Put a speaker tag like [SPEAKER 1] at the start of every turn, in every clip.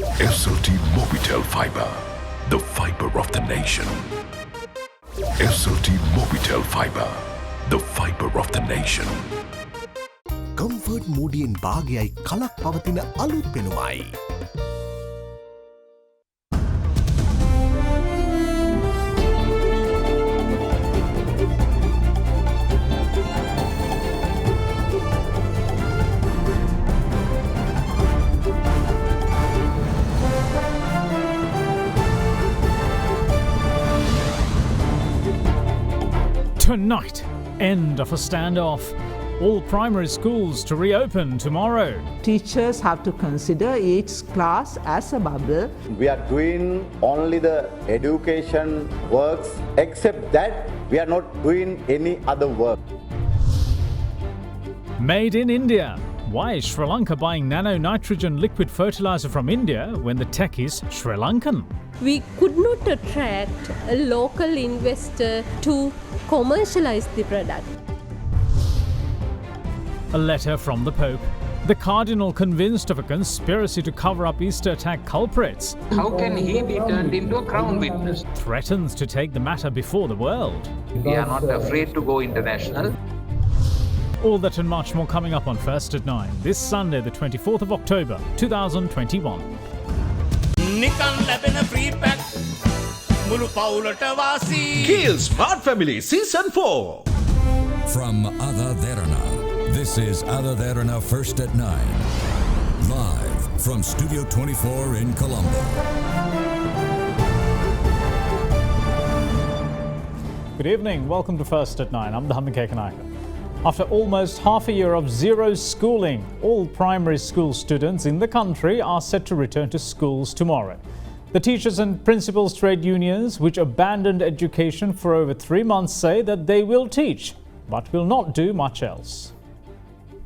[SPEAKER 1] SLT Mobitel Fiber, the fiber of the nation. SLT Mobitel Fiber, the fiber of the nation.
[SPEAKER 2] Comfort Moodiයෙන් භාගයයි කලක් පවතින අලුත් පෙනුමයි.
[SPEAKER 3] Tonight, end of a standoff. All primary schools to reopen tomorrow.
[SPEAKER 4] Teachers have to consider each class as a bubble.
[SPEAKER 5] We are doing only the education works, except that we are not doing any other work.
[SPEAKER 3] Made in India. Why is Sri Lanka buying nano-nitrogen liquid fertilizer from India when the tech is Sri Lankan?
[SPEAKER 6] We could not attract a local investor to commercialize the product.
[SPEAKER 3] A letter from the Pope. The Cardinal convinced of a conspiracy to cover up Easter attack culprits.
[SPEAKER 7] How can he be turned into a crown witness?
[SPEAKER 3] Threatens to take the matter before the world.
[SPEAKER 7] We are not afraid to go international.
[SPEAKER 3] All that and much more coming up on First at 9, this Sunday the 24th of October 2021.
[SPEAKER 2] Kill Smart Family Season 4.
[SPEAKER 8] From AdaDerana, this is AdaDerana First at 9. Live from Studio 24 in Colombo.
[SPEAKER 3] Good evening, welcome to First at 9. I'm Dhammik Ekanayaka. After almost half a year of zero schooling, all primary school students in the country are set to return to schools tomorrow. The teachers and principals trade unions, which abandoned education for over 3 months, say that they will teach, but will not do much else.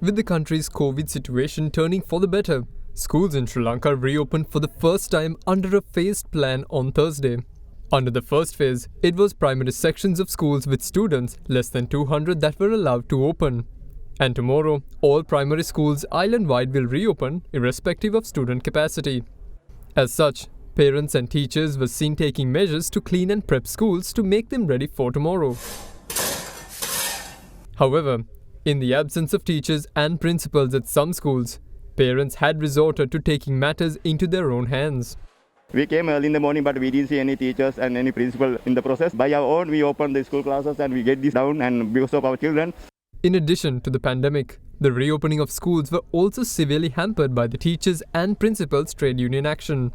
[SPEAKER 9] With the country's COVID situation turning for the better, schools in Sri Lanka reopened for the first time under a phased plan on Thursday. Under the first phase, it was primary sections of schools with students less than 200 that were allowed to open. And tomorrow, all primary schools island-wide will reopen irrespective of student capacity. As such, parents and teachers were seen taking measures to clean and prep schools to make them ready for tomorrow. However, in the absence of teachers and principals at some schools, parents had resorted to taking matters into their own hands.
[SPEAKER 5] We came early in the morning, but we didn't see any teachers and any principal in the process. By our own, we opened the school classes and we get this down, and because of our children.
[SPEAKER 9] In addition to the pandemic, the reopening of schools were also severely hampered by the teachers and principals' trade union action.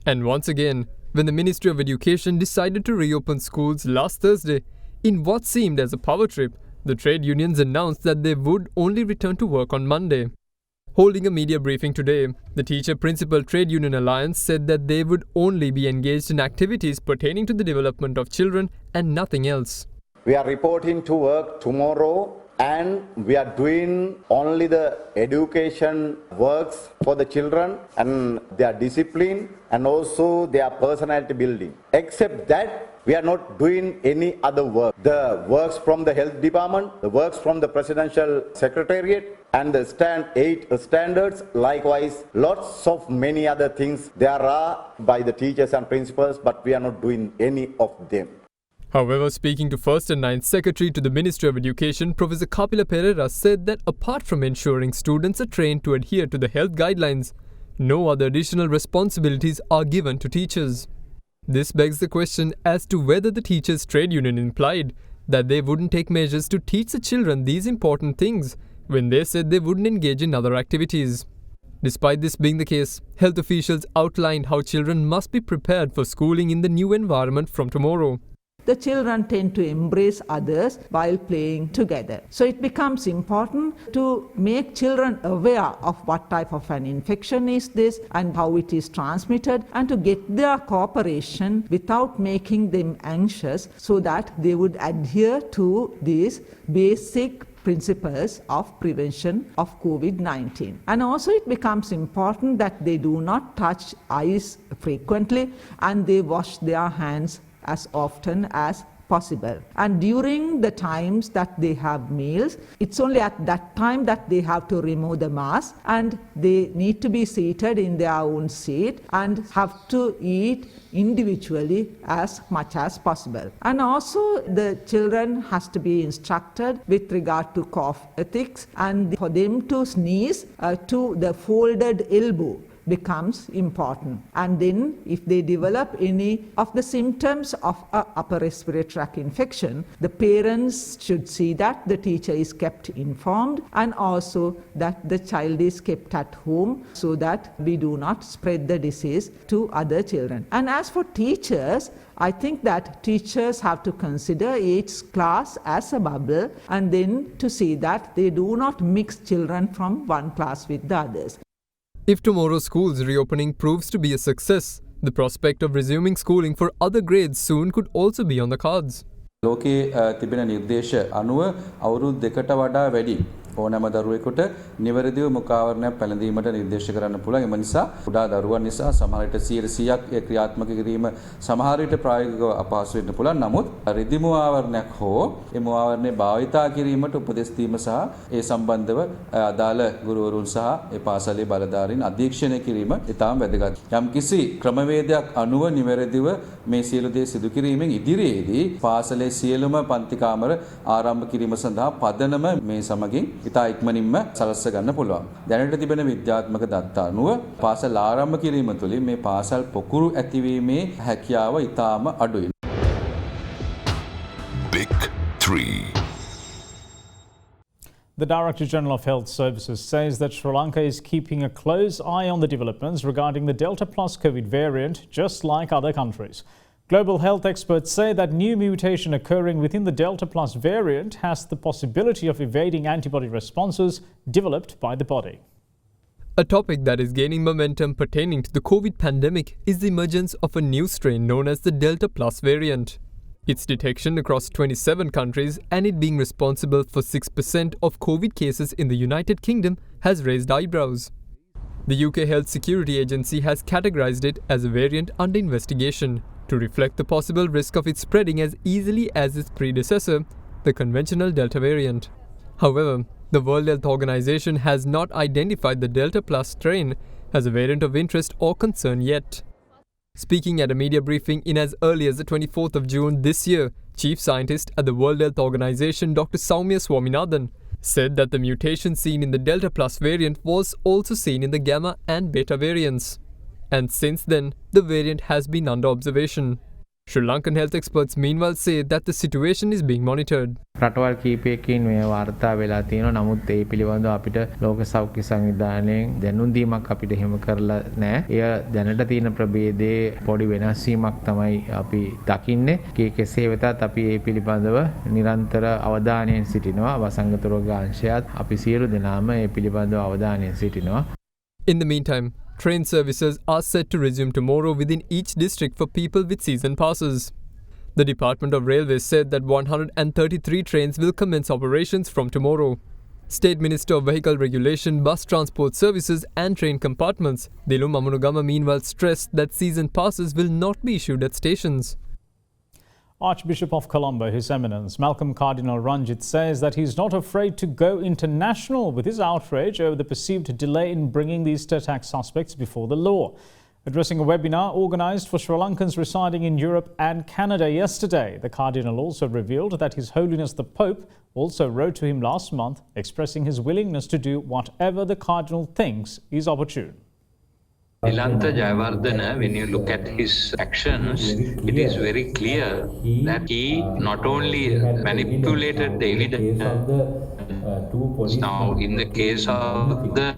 [SPEAKER 9] And once again, when the Ministry of Education decided to reopen schools last Thursday, in what seemed as a power trip, the trade unions announced that they would only return to work on Monday. Holding a media briefing today, the Teacher Principal Trade Union Alliance said that they would only be engaged in activities pertaining to the development of children and nothing else.
[SPEAKER 5] We are reporting to work tomorrow, and we are doing only the education works for the children and their discipline and also their personality building. Except that, we are not doing any other work. The works from the health department, the works from the presidential secretariat, and the 8 standards, likewise lots of many other things there are by the teachers and principals, but we are not doing any of them.
[SPEAKER 9] However, speaking to First and Ninth Secretary to the Ministry of Education, Professor Kapila Pereira said that apart from ensuring students are trained to adhere to the health guidelines, no other additional responsibilities are given to teachers. This begs the question as to whether the teachers' trade union implied that they wouldn't take measures to teach the children these important things when they said they wouldn't engage in other activities. Despite this being the case, health officials outlined how children must be prepared for schooling in the new environment from tomorrow.
[SPEAKER 4] The children tend to embrace others while playing together. So it becomes important to make children aware of what type of an infection is this and how it is transmitted, and to get their cooperation without making them anxious so that they would adhere to these basic principles of prevention of COVID-19. And also it becomes important that they do not touch eyes frequently and they wash their hands as often as possible. And during the times that they have meals, it's only at that time that they have to remove the mask, and they need to be seated in their own seat and have to eat individually as much as possible. And also the children has to be instructed with regard to cough ethics, and for them to sneeze to the folded elbow becomes important. And then if they develop any of the symptoms of an upper respiratory tract infection, the parents should see that the teacher is kept informed, and also that the child is kept at home so that we do not spread the disease to other children. And as for teachers, I think that teachers have to consider each class as a bubble, and then to see that they do not mix children from one class with the others.
[SPEAKER 9] If tomorrow's school's reopening proves to be a success, the prospect of resuming schooling for other grades soon could also be on the cards.
[SPEAKER 10] ලෝකයේ තිබෙන නිර්දේශ අනුව අවුරුදු දෙකට වඩා වැඩි ඕනෑම දරුවෙකුට නිවැරදිව මුඛාවරණයක් පැළඳීමට නිර්දේශ කරන්න පුළුවන්. එම නිසා කුඩා දරුවන් නිසා සමහර විට 100%ක් ඒ ක්‍රියාත්මක කිරීම සමහර විට ප්‍රායෝගිකව අපහසු වෙන්න පුළුවන්. නමුත් රිදි මුවාවරණයක් හෝ ඒ මුවාවරණය භාවිතා කිරීමට උපදෙස් දීම සහ ඒ සම්බන්ධව අදාළ ගුරුවරුන් සහ ඒ පාසලේ බලධාරීන් අධීක්ෂණය කිරීම ඉතාම වැදගත්. යම්කිසි ක්‍රමවේදයක් අනුව නිවැරදිව මේ සියලු දේ සිදු කිරීමෙන් ඉදිරියේදී පාසලේ සියලුම පන්ති කාමර ආරම්භ කිරීම සඳහා පදනම මේ සමගින් ඉතා ඉක්මනින්ම සලස්ස ගන්න පුළුවන්. දැනට තිබෙන විද්‍යාත්මක දත්ත අනුව පාසල් ආරම්භ කිරීම තුළින් මේ පාසල් පොකුරු ඇතිවීමේ හැකියාව ඉතාම අඩුයි.
[SPEAKER 1] Big 3.
[SPEAKER 3] The Director General of Health Services says that Sri Lanka is keeping a close eye on the developments regarding the Delta Plus COVID variant, just like other countries. Global health experts say that new mutation occurring within the Delta Plus variant has the possibility of evading antibody responses developed by the body.
[SPEAKER 9] A topic that is gaining momentum pertaining to the COVID pandemic is the emergence of a new strain known as the Delta Plus variant. Its detection across 27 countries and it being responsible for 6% of COVID cases in the United Kingdom has raised eyebrows. The UK Health Security Agency has categorized it as a variant under investigation to reflect the possible risk of it spreading as easily as its predecessor, the conventional Delta variant. However, the World Health Organization has not identified the Delta Plus strain as a variant of interest or concern yet. Speaking at a media briefing in as early as the 24th of June this year, Chief Scientist at the World Health Organization Dr. Soumya Swaminathan said that the mutation seen in the Delta Plus variant was also seen in the Gamma and Beta variants. And since then, the variant has been under observation. Sri Lankan health experts meanwhile say that the situation is being monitored.
[SPEAKER 11] රටවල් කීපයකින් මේ වාර්තා වෙලා තියෙනවා. නමුත් ඒ පිළිබඳව අපිට ලෝක සෞඛ්‍ය සංවිධානයෙන් දැනුම් දීමක් අපිට හිම කරලා නැහැ. එය දැනට තියෙන ප්‍රභේදයේ පොඩි වෙනස් වීමක් තමයි අපි දකින්නේ. කෙසේ වෙතත් අපි ඒ පිළිබඳව නිරන්තර අවධානයෙන් සිටිනවා. වසංගත රෝග අංශයත් අපි සියලු දෙනාම ඒ පිළිබඳව අවධානයෙන් සිටිනවා.
[SPEAKER 9] In the meantime, train services are set to resume tomorrow within each district for people with season passes. The Department of Railways said that 133 trains will commence operations from tomorrow. State Minister of Vehicle Regulation, Bus Transport Services and Train Compartments, Dilu Mamunugama meanwhile stressed that season passes will not be issued at stations.
[SPEAKER 3] Archbishop of Colombo, His Eminence Malcolm Cardinal Ranjit says that he's not afraid to go international with his outrage over the perceived delay in bringing the Easter attack suspects before the law. Addressing a webinar organised for Sri Lankans residing in Europe and Canada yesterday, the Cardinal also revealed that His Holiness the Pope also wrote to him last month expressing his willingness to do whatever the Cardinal thinks is opportune.
[SPEAKER 7] Nilantha Jayawardena, when you look at his actions, it is very clear that he not only manipulated the evidence. Now, in the case of the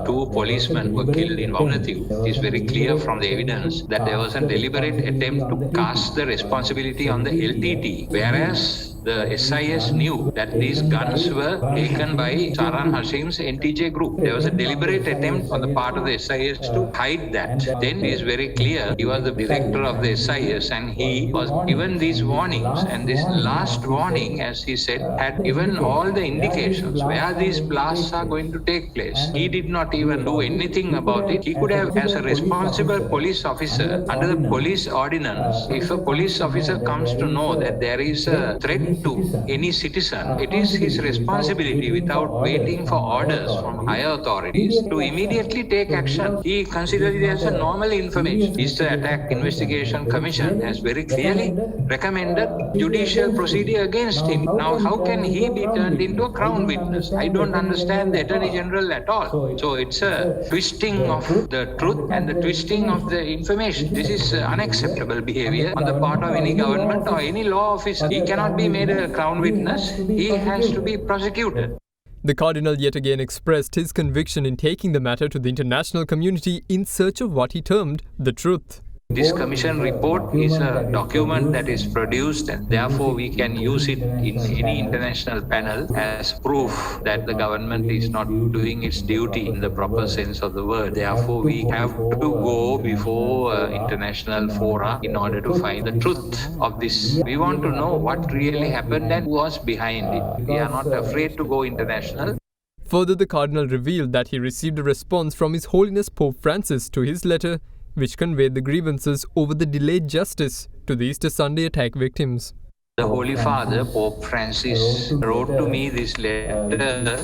[SPEAKER 7] two policemen who were killed in Vaunathiu, it is very clear from the evidence that there was a deliberate attempt to cast the responsibility on the LTT, whereas the SIS knew that these guns were taken by Saran Hashim's NTJ group. There was a deliberate attempt on the part of the SIS to hide that. Then it is very clear he was the director of the SIS and he was given these warnings, and this last warning, as he said, had given all the indications where these blasts are going to take place. He did not even do anything about it. He could have, as a responsible police officer under the police ordinance, if a police officer comes to know that there is a threat to any citizen, it is his responsibility, without waiting for orders from higher authorities, to immediately take action. He considered it as a normal information. Eastern Attack Investigation Commission has very clearly recommended judicial procedure against him. Now, how can he be turned into a crown witness? I don't understand the Attorney General at all. So it's a twisting of the truth and the twisting of the information. This is unacceptable behavior on the part of any government or any law officer. He cannot be made a crown witness. He has to be prosecuted.
[SPEAKER 9] The Cardinal yet again expressed his conviction in taking the matter to the international community in search of what he termed the truth.
[SPEAKER 7] This commission report is a document that is produced, and therefore we can use it in any international panel as proof that the government is not doing its duty in the proper sense of the word. Therefore, we have to go before international fora in order to find the truth of this. We want to know what really happened and who was behind it. We are not afraid to go international.
[SPEAKER 9] Further, the Cardinal revealed that he received a response from His Holiness Pope Francis to his letter, which conveyed the grievances over the delayed justice to the Easter Sunday attack victims.
[SPEAKER 7] The Holy Father, Pope Francis, wrote to me this letter,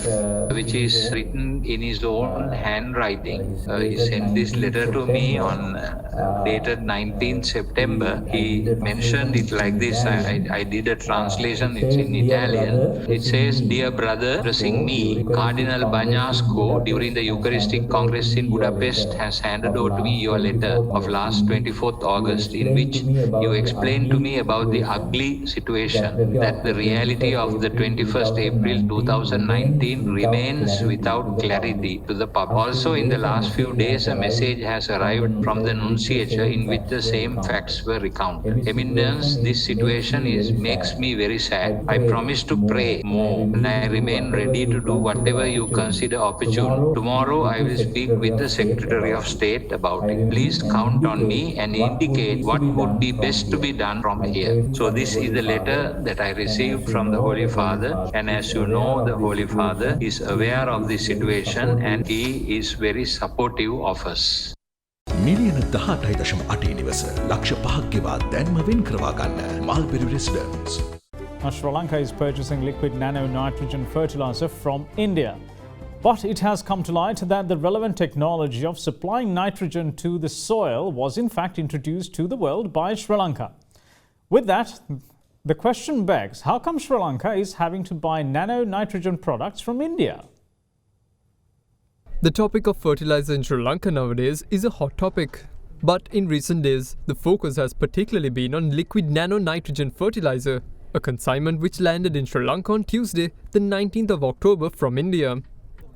[SPEAKER 7] which is written in his own handwriting. He sent this letter to me on dated 19th September. He mentioned it like this. I did a translation. It's in Italian. It says, "Dear brother, addressing me, Cardinal Bagnasco, during the Eucharistic Congress in Budapest, has handed over to me your letter of last 24th August, in which you explained to me about the ugly situation, that the reality of the 21st April 2019 remains without clarity to the public. Also, in the last few days, a message has arrived from the Nunciature in which the same facts were recounted. Eminence, this situation makes me very sad. I promise to pray more, and I remain ready to do whatever you consider opportune. Tomorrow, I will speak with the Secretary of State about it. Please count on me and indicate what would be best to be done from here." So this is the letter that I received from the Holy Father, and as you know, the Holy Father is aware of the situation and he is very supportive of us.
[SPEAKER 2] මිලියන 18.8 නිවස ලක්ෂ 5ක් ගෙවා දැන්ම වෙන් කරවා ගන්න mulberry residence.
[SPEAKER 3] Sri Lanka is purchasing liquid nano nitrogen fertilizer from India. But it has come to light that the relevant technology of supplying nitrogen to the soil was in fact introduced to the world by Sri Lanka. With that, the question begs, how come Sri Lanka is having to buy nano nitrogen products from India?
[SPEAKER 9] The topic of fertilizer in Sri Lanka nowadays is a hot topic. But in recent days, the focus has particularly been on liquid nano nitrogen fertilizer, a consignment which landed in Sri Lanka on Tuesday, the 19th of October from India.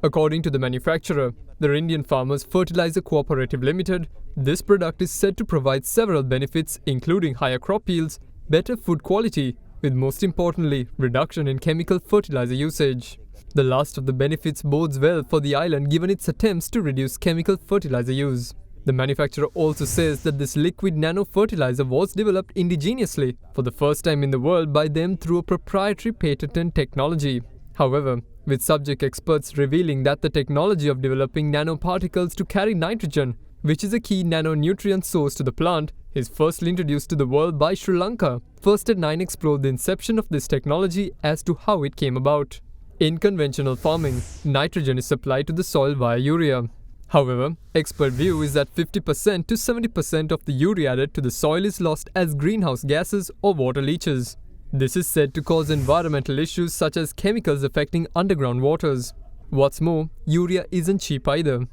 [SPEAKER 9] According to the manufacturer, the Indian Farmers Fertilizer Cooperative Limited, this product is said to provide several benefits including higher crop yields, better food quality, with most importantly, reduction in chemical fertilizer usage. The last of the benefits bodes well for the island given its attempts to reduce chemical fertilizer use. The manufacturer also says that this liquid nano fertilizer was developed indigenously for the first time in the world by them through a proprietary patented technology. However, with subject experts revealing that the technology of developing nanoparticles to carry nitrogen, which is a key nanonutrient source to the plant, is firstly introduced to the world by Sri Lanka. First at 9 explored the inception of this technology as to how it came about. In conventional farming, nitrogen is supplied to the soil via urea. However, expert view is that 50% to 70% of the urea added to the soil is lost as greenhouse gases or water leaches. This is said to cause environmental issues such as chemicals affecting underground waters. What's more, urea isn't cheap either.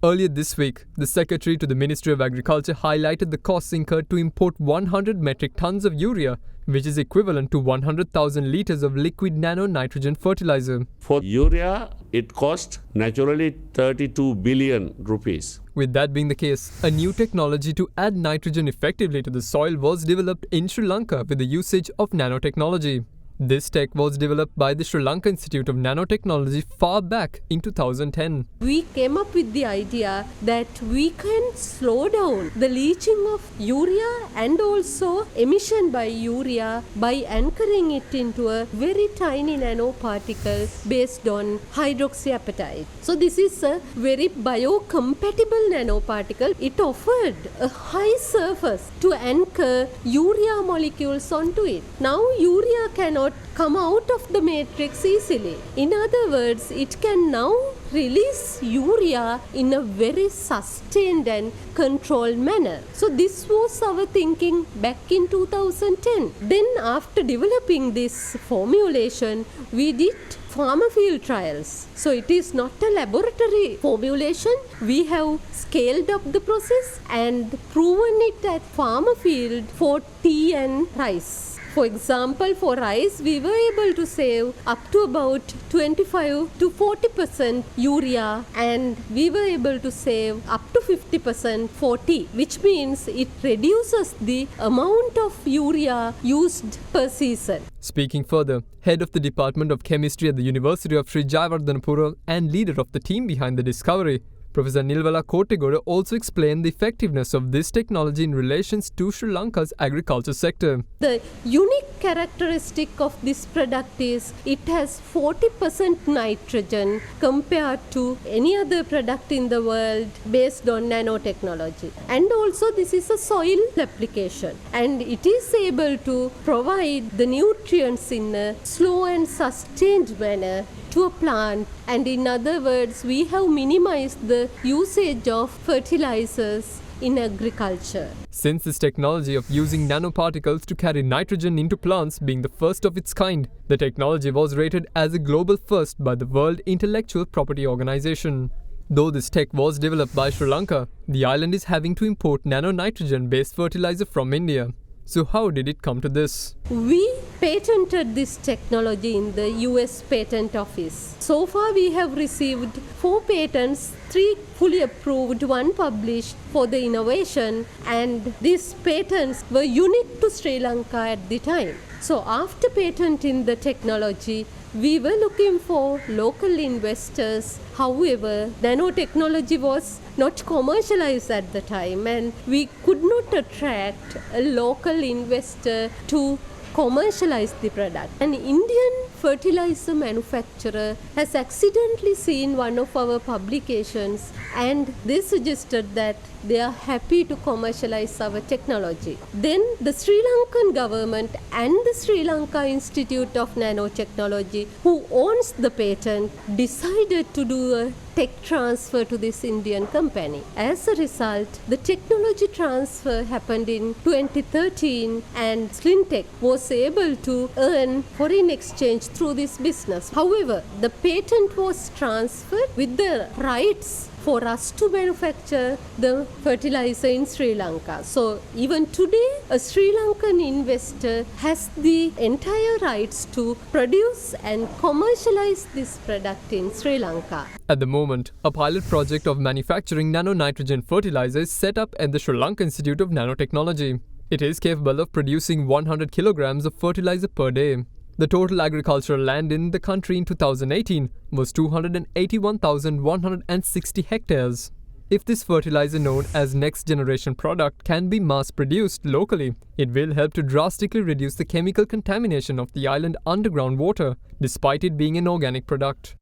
[SPEAKER 9] Earlier this week, the Secretary to the Ministry of Agriculture highlighted the costs incurred to import 100 metric tons of urea, which is equivalent to 100,000 litres of liquid nano nitrogen fertilizer.
[SPEAKER 12] For urea, it cost naturally 32 billion rupees.
[SPEAKER 9] With that being the case, a new technology to add nitrogen effectively to the soil was developed in Sri Lanka with the usage of nanotechnology. This tech was developed by the Sri Lanka Institute of Nanotechnology far back in 2010.
[SPEAKER 6] We came up with the idea that we can slow down the leaching of urea and also emission by urea by anchoring it into a very tiny nanoparticle based on hydroxyapatite. So this is a very biocompatible nanoparticle. It offered a high surface to anchor urea molecules onto it. Now urea cannot come out of the matrix easily. In other words, it can now release urea in a very sustained and controlled manner. So this was our thinking back in 2010. Then after developing this formulation, we did farmer field trials. So it is not a laboratory formulation. We have scaled up the process and proven it at farmer field for tea and rice. For example, for rice, we were able to save up to about 25 to 40% urea, and we were able to save up to 50% for tea, which means it reduces the amount of urea used per season.
[SPEAKER 9] Speaking further, head of the Department of Chemistry at the University of Sri Jayawardhanapura and leader of the team behind the discovery, Professor Nilwala Kottegoda also explained the effectiveness of this technology in relations to Sri Lanka's agriculture sector.
[SPEAKER 6] The unique characteristic of this product is it has 40% nitrogen compared to any other product in the world based on nanotechnology. And also this is a soil application, and it is able to provide the nutrients in a slow and sustained manner to a plant, and in other words, we have minimized the usage of fertilizers in agriculture.
[SPEAKER 9] Since this technology of using nanoparticles to carry nitrogen into plants being the first of its kind, the technology was rated as a global first by the World Intellectual Property Organization. Though this tech was developed by Sri Lanka, the island is having to import nano-nitrogen-based fertilizer from India. So how did it come to this?
[SPEAKER 6] We patented this technology in the US Patent Office. So far we have received 4 patents, 3 fully approved, 1 published for the innovation, and these patents were unique to Sri Lanka at the time. So after patenting the technology, we were looking for local investors. However, nanotechnology was not commercialized at the time, and we could not attract a local investor to commercialize the product. An Indian fertilizer manufacturer has accidentally seen one of our publications, and they suggested that they are happy to commercialize our technology. Then the Sri Lankan government and the Sri Lanka Institute of Nanotechnology, who owns the patent, decided to do a tech transfer to this Indian company. As a result, the technology transfer happened in 2013, and Slintech was able to earn foreign exchange through this business. However, the patent was transferred with the rights for us to manufacture the fertilizer in Sri Lanka. So even today, a Sri Lankan investor has the entire rights to produce and commercialize this product in Sri Lanka.
[SPEAKER 9] At the moment, a pilot project of manufacturing nano-nitrogen fertilizer is set up at the Sri Lanka Institute of Nanotechnology. It is capable of producing 100 kilograms of fertilizer per day. The total agricultural land in the country in 2018 was 281,160 hectares. If this fertilizer known as next generation product can be mass produced locally, it will help to drastically reduce the chemical contamination of the island underground water, despite it being an organic product.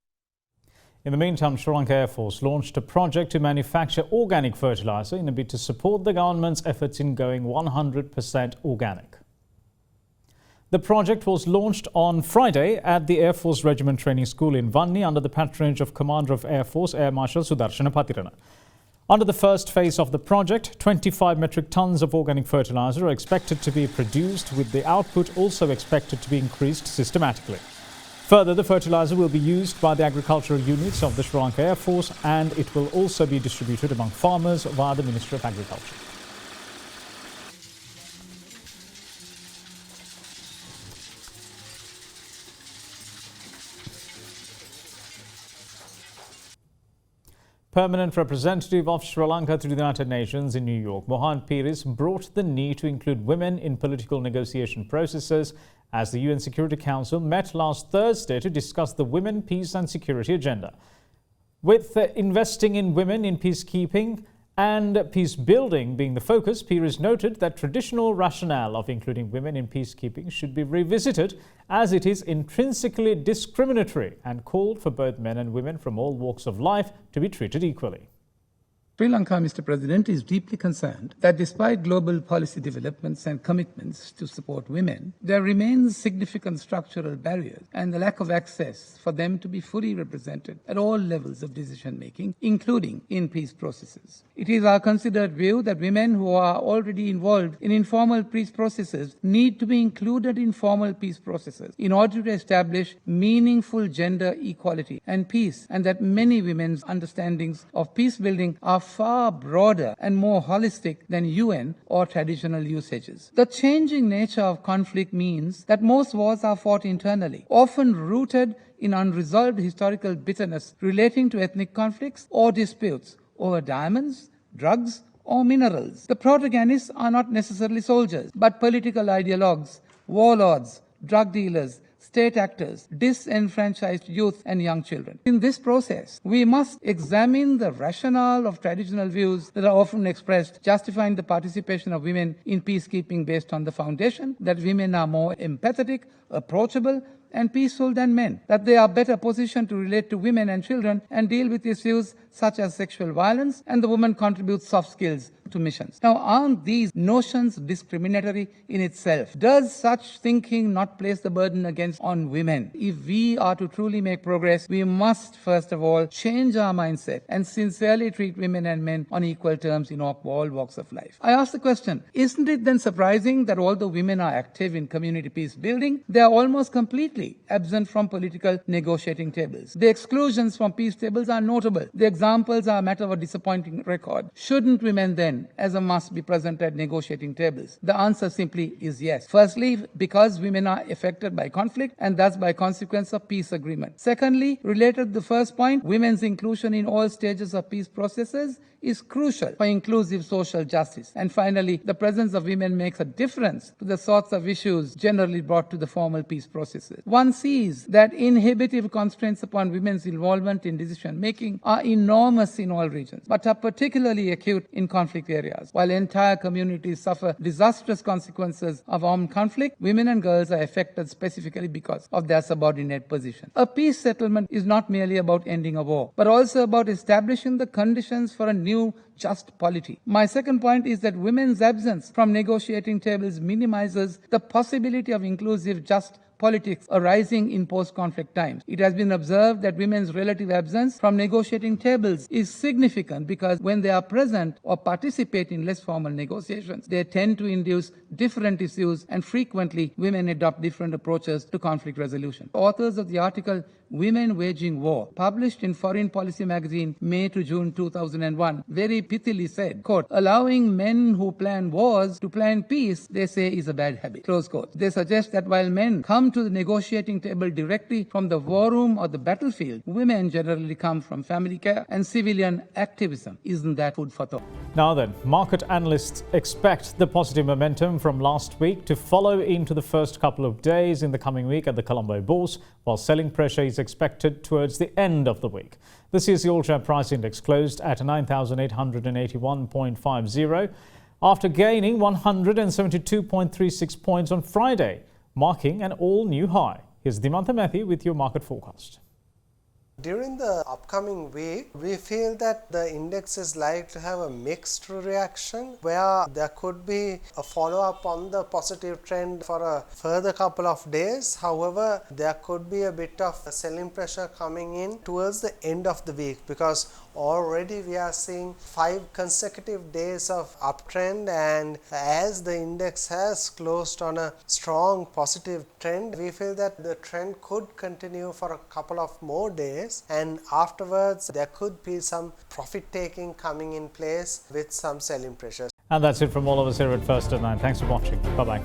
[SPEAKER 3] In the meantime, Sri Lanka Air Force launched a project to manufacture organic fertilizer in a bid to support the government's efforts in going 100% organic. The project was launched on Friday at the Air Force Regiment Training School in Vanni under the patronage of Commander of Air Force Air Marshal Sudarshana Patirana. Under the first phase of the project, 25 metric tons of organic fertilizer are expected to be produced, with the output also expected to be increased systematically. Further, the fertilizer will be used by the agricultural units of the Sri Lanka Air Force, and it will also be distributed among farmers via the Ministry of Agriculture. Permanent representative of Sri Lanka to the United Nations in New York, Mohan Piris, brought the need to include women in political negotiation processes as the UN Security Council met last Thursday to discuss the Women, Peace and Security agenda. With investing in women in peacekeeping and peace building being the focus, Pires noted that traditional rationale of including women in peacekeeping should be revisited as it is intrinsically discriminatory, and called for both men and women from all walks of life to be treated equally.
[SPEAKER 13] Sri Lanka, Mr. President, is deeply concerned that despite global policy developments and commitments to support women, there remains significant structural barriers and the lack of access for them to be fully represented at all levels of decision making, including in peace processes. It is our considered view that women who are already involved in informal peace processes need to be included in formal peace processes in order to establish meaningful gender equality and peace, and that many women's understandings of peace building are far broader and more holistic than UN or traditional usages. The changing nature of conflict means that most wars are fought internally, often rooted in unresolved historical bitterness relating to ethnic conflicts or disputes over diamonds, drugs, or minerals. The protagonists are not necessarily soldiers, but political ideologues, warlords, drug dealers, state actors, disenfranchised youth and young children. In this process, we must examine the rationale of traditional views that are often expressed justifying the participation of women in peacekeeping based on the foundation that women are more empathetic, approachable, and peaceful than men, that they are better positioned to relate to women and children and deal with issues such as sexual violence, and the woman contributes soft skills to missions. Now, aren't these notions discriminatory in itself? Does such thinking not place the burden against on women? If we are to truly make progress, we must first of all change our mindset and sincerely treat women and men on equal terms in all walks of life. I ask the question, isn't it then surprising that although women are active in community peace building, they are almost completely absent from political negotiating tables? The exclusions from peace tables are notable. The examples are a matter of a disappointing record. Shouldn't women then, as a must, be present at negotiating tables? The answer simply is yes. Firstly, because women are affected by conflict and thus by consequence of peace agreement. Secondly, related to the first point, women's inclusion in all stages of peace processes is crucial for inclusive social justice. And finally, the presence of women makes a difference to the sorts of issues generally brought to the formal peace processes. One sees that inhibitive constraints upon women's involvement in decision making are enormous in all regions, but are particularly acute in conflict areas. While entire communities suffer disastrous consequences of armed conflict, women and girls are affected specifically because of their subordinate position. A peace settlement is not merely about ending a war, but also about establishing the conditions for a new just polity. My second point is that women's absence from negotiating tables minimizes the possibility of inclusive just politics arising in post-conflict times. It has been observed that women's relative absence from negotiating tables is significant because when they are present or participate in less formal negotiations, they tend to induce different issues, and frequently women adopt different approaches to conflict resolution. Authors of the article Women Waging War, published in Foreign Policy magazine May to June 2001, very pithily said, quote, allowing men who plan wars to plan peace, they say, is a bad habit, close quote. They suggest that while men come to the negotiating table directly from the war room or the battlefield, women generally come from family care and civilian activism. Isn't that food for thought?
[SPEAKER 3] Now then, market analysts expect the positive momentum from last week to follow into the first couple of days in the coming week at the Colombo Bourse, while selling pressure is expected towards the end of the week. The CSE All Share Price Index closed at 9,881.50 after gaining 172.36 points on Friday, marking an all-new high. Here's Dimantha Matthew with your market forecast.
[SPEAKER 14] During the upcoming week, we feel that the index is likely to have a mixed reaction where there could be a follow-up on the positive trend for a further couple of days. However, there could be a bit of selling pressure coming in towards the end of the week because already we are seeing 5 consecutive days of uptrend, and as the index has closed on a strong positive trend, we feel that the trend could continue for a couple of more days, and afterwards there could be some profit taking coming in place with some selling pressure.
[SPEAKER 3] And that's it from all of us here at First at 9. Thanks for watching. Bye-bye.